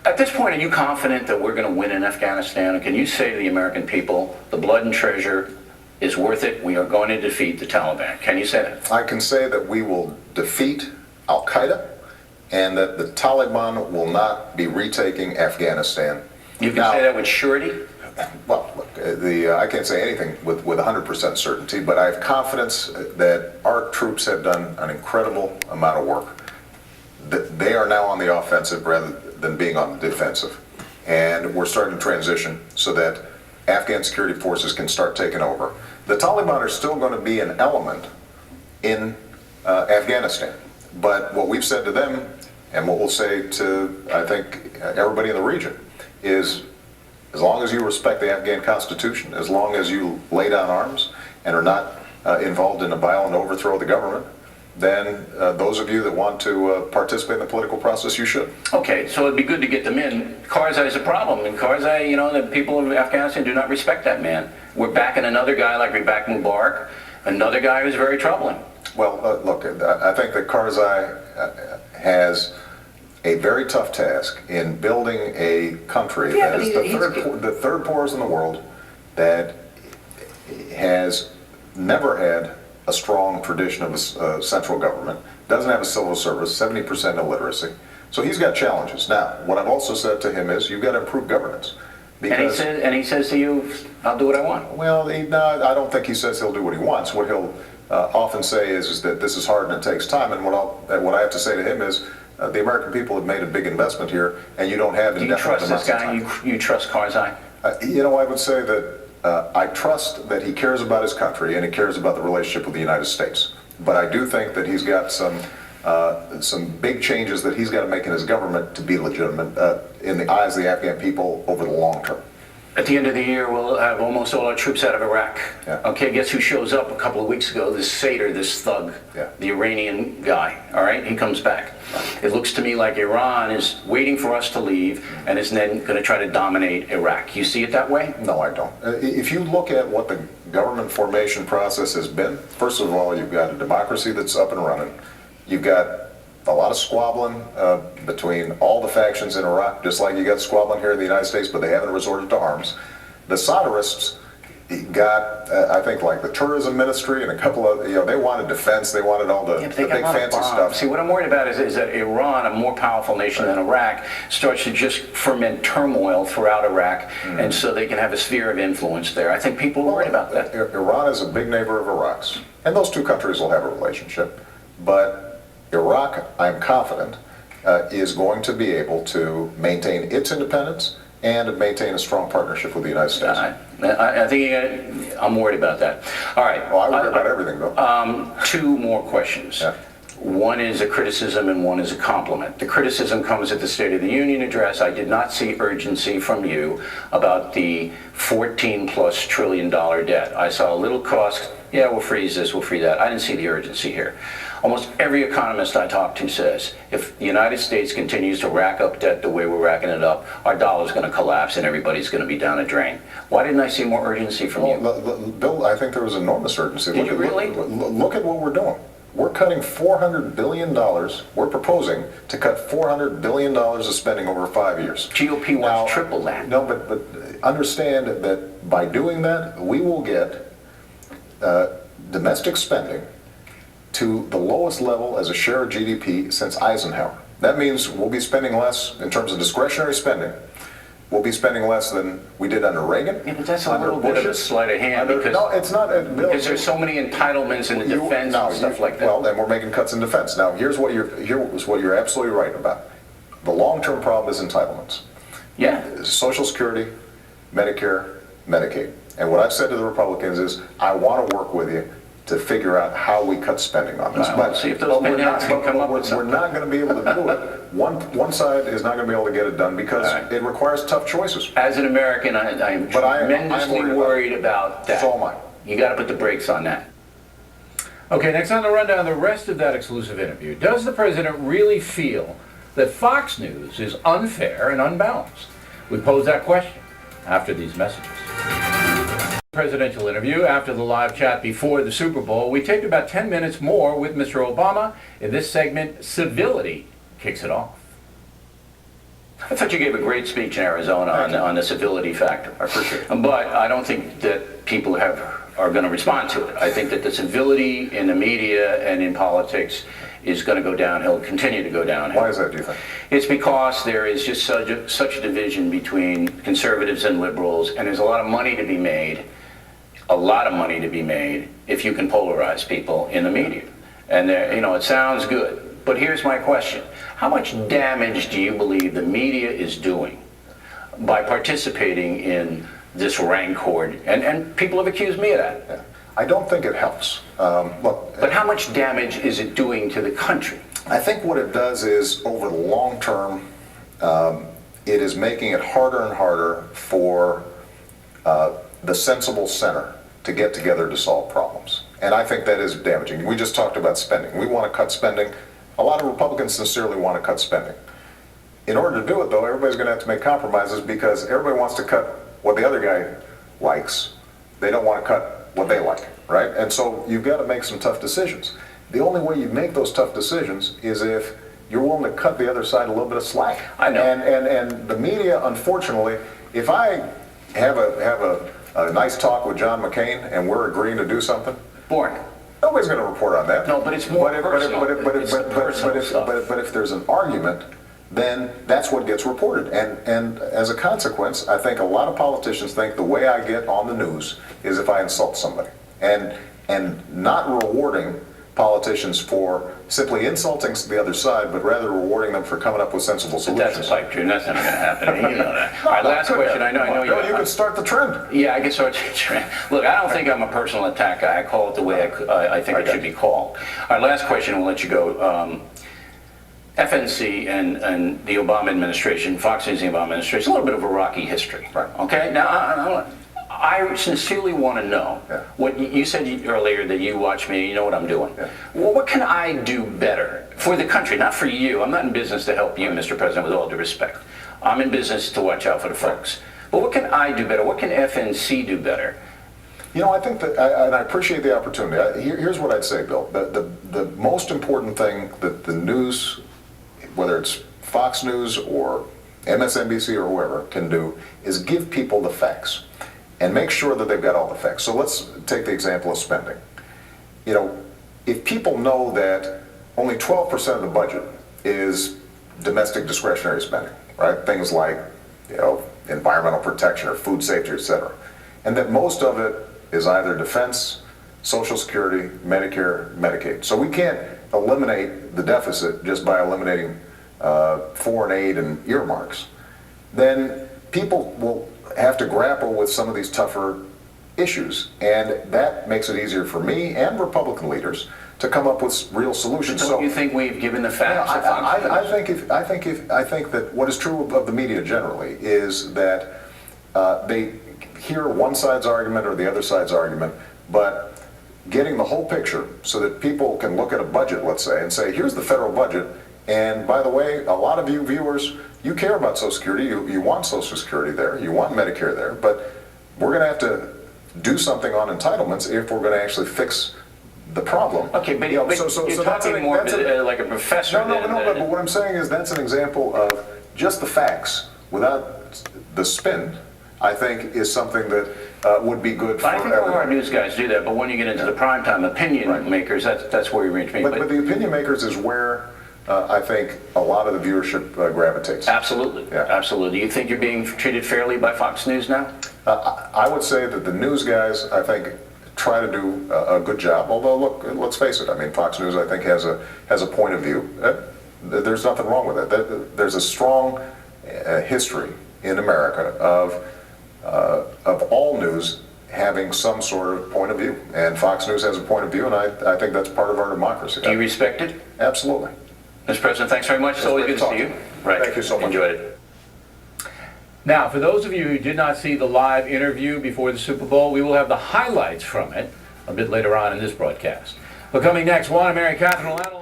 At this point, are you confident that we're going to win in Afghanistan? And can you say to the American people, the blood and treasure is worth it? We are going to defeat the Taliban. Can you say that? I can say that we will defeat Al-Qaeda and that the Taliban will not be retaking Afghanistan. You can say that with surety? Well, look, I can't say anything with 100% certainty, but I have confidence that our troops have done an incredible amount of work. They are now on the offensive rather than being on the defensive. And we're starting to transition so that Afghan security forces can start taking over. The Taliban are still going to be an element in Afghanistan. But what we've said to them, and what we'll say to, I think, everybody in the region, is as long as you respect the Afghan Constitution, as long as you lay down arms and are not involved in a violent overthrow of the government, then those of you that want to participate in the political process, you should. Okay, so it'd be good to get them in. Karzai is a problem, and Karzai, the people of Afghanistan do not respect that man. We're backing another guy like we backed Mubarak, another guy who's very troubling. Well, look, I think that Karzai has a very tough task in building a country that is the third poorest in the world, that has never had a strong tradition of a central government, doesn't have a civil service, 70% illiteracy. So he's got challenges. Now, what I've also said to him is, you've got to improve governance. And he says to you, I'll do what I want. Well, no, I don't think he says he'll do what he wants. What he'll often say is that this is hard and it takes time. And what I have to say to him is, the American people have made a big investment here, and you don't have indefinite amounts of time. Do you trust this guy? You trust Karzai? I would say that I trust that he cares about his country and he cares about the relationship with the United States. But I do think that he's got some big changes that he's got to make in his government to be legitimate in the eyes of the Afghan people over the long term. At the end of the year, we'll have almost all our troops out of Iraq. Yeah. Okay, guess who shows up a couple of weeks ago? This Sater, this thug, the Iranian guy, all right? He comes back. It looks to me like Iran is waiting for us to leave and is then going to try to dominate Iraq. You see it that way? No, I don't. If you look at what the government formation process has been, first of all, you've got a democracy that's up and running. You've got a lot of squabbling between all the factions in Iraq, just like you got squabbling here in the United States, but they haven't resorted to arms. The Sadrists got, I think, like the tourism ministry and a couple of, they wanted defense, they wanted all the big fancy stuff. See, what I'm worried about is that Iran, a more powerful nation than Iraq, starts to just ferment turmoil throughout Iraq, and so they can have a sphere of influence there. I think people are worried about that. Iran is a big neighbor of Iraq's, and those two countries will have a relationship, but Iraq, I'm confident, is going to be able to maintain its independence and maintain a strong partnership with the United States. I think I'm worried about that. All right. Well, I worry about everything, though. Two more questions. Yeah. One is a criticism and one is a compliment. The criticism comes at the State of the Union address. I did not see urgency from you about the $14+ trillion debt. I saw a little cost. Yeah, we'll freeze this, we'll freeze that. I didn't see the urgency here. Almost every economist I talk to says if the United States continues to rack up debt the way we're racking it up, our dollar's going to collapse and everybody's going to be down a drain. Why didn't I see more urgency from you? Bill, I think there was enormous urgency. Did you really? Look at what we're doing. We're cutting $400 billion. We're proposing to cut $400 billion of spending over 5 years. GOP wants triple that. No, but understand that by doing that, we will get domestic spending to the lowest level as a share of GDP since Eisenhower. That means we'll be spending less in terms of discretionary spending. We'll be spending less than we did under Reagan. Yeah, but that's a little bit of a sleight of hand. No, it's not. Because there's so many entitlements in the defense and stuff like that. Well, then we're making cuts in defense. Now, here's what you're absolutely right about. The long-term problem is entitlements. Yeah. Social Security, Medicare, Medicaid. And what I've said to the Republicans is, I want to work with you to figure out how we cut spending on this. But see if those pinheads can come up with something. We're not going to be able to do it. One side is not going to be able to get it done because it requires tough choices. As an American, I am tremendously worried about that. So am I. You got to put the brakes on that. Okay, next on the rundown, the rest of that exclusive interview. Does the president really feel that Fox News is unfair and unbalanced? We pose that question after these messages. Presidential interview after the live chat before the Super Bowl. We take about 10 minutes more with Mr. Obama. In this segment, civility kicks it off. I thought you gave a great speech in Arizona on the civility factor. I appreciate it. But I don't think that people are going to respond to it. I think that the civility in the media and in politics is going to go downhill, continue to go downhill. Why is that, do you think? It's because there is just such a division between conservatives and liberals, and there's a lot of money to be made, if you can polarize people in the media. And it sounds good, but here's my question. How much damage do you believe the media is doing by participating in this rancor? And people have accused me of that. Yeah. I don't think it helps. Look, but how much damage is it doing to the country? I think what it does is, over the long term, it is making it harder and harder for the sensible center to get together to solve problems. And I think that is damaging. We just talked about spending. We want to cut spending. A lot of Republicans sincerely want to cut spending. In order to do it, though, everybody's going to have to make compromises, because everybody wants to cut what the other guy likes. They don't want to cut what they like, right? And so you've got to make some tough decisions. The only way you make those tough decisions is if you're willing to cut the other side a little bit of slack. I know. And the media, unfortunately, if I have a nice talk with John McCain and we're agreeing to do something, Boring. nobody's going to report on that. No, but it's more personal. But if there's an argument, then that's what gets reported. And as a consequence, I think a lot of politicians think the way I get on the news is if I insult somebody. And not rewarding politicians for simply insulting the other side, but rather rewarding them for coming up with sensible solutions. That's a pipe dream. That's never going to happen. You know that. All right, last question. I know you. You could start the trend. Yeah, I can start the trend. Look, I don't think I'm a personal attack guy. I call it the way I think it should be called. All right, last question. We'll let you go. FNC and the Obama administration, Fox News and the Obama administration, a little bit of a rocky history. Right. Okay. Now, I sincerely want to know what you said earlier, that you watch me, you know what I'm doing. Yeah. Well, what can I do better for the country, not for you? I'm not in business to help you, Mr. President, with all due respect. I'm in business to watch out for the folks. But what can I do better? What can FNC do better? I think that, and I appreciate the opportunity. Here's what I'd say, Bill. The most important thing that the news, whether it's Fox News or MSNBC or whoever, can do is give people the facts and make sure that they've got all the facts. So let's take the example of spending. If people know that only 12% of the budget is domestic discretionary spending, right? Things like, environmental protection or food safety, et cetera, and that most of it is either defense, Social Security, Medicare, Medicaid. So we can't eliminate the deficit just by eliminating foreign aid and earmarks. Then people will have to grapple with some of these tougher issues, and that makes it easier for me and Republican leaders to come up with real solutions. Don't you think we've given the facts? I think that what is true of the media generally is that they hear one side's argument or the other side's argument, but getting the whole picture so that people can look at a budget, let's say, and say, here's the federal budget, and by the way, a lot of you viewers, you care about Social Security, you want Social Security there, you want Medicare there, but we're going to have to do something on entitlements if we're going to actually fix the problem. Okay, but you're talking more like a professor. But what I'm saying is that's an example of just the facts without the spin, I think, is something that would be good for I think all our news guys do that, but when you get into the primetime opinion makers, that's where you reach me. But the opinion makers is where I think a lot of the viewership gravitates. Absolutely, absolutely. Do you think you're being treated fairly by Fox News now? I would say that the news guys, I think, try to do a good job. Although, look, let's face it. I mean, Fox News, I think, has a point of view. There's nothing wrong with it. There's a strong history in America of all news having some sort of point of view, and Fox News has a point of view, and I think that's part of our democracy. Do you respect it? Absolutely. Mr. President, thanks very much. It's always good to see you. Right. Thank you so much. Enjoyed it. Now, for those of you who did not see the live interview before the Super Bowl, we will have the highlights from it a bit later on in this broadcast. But coming next, Juan and Mary Catherine will analyze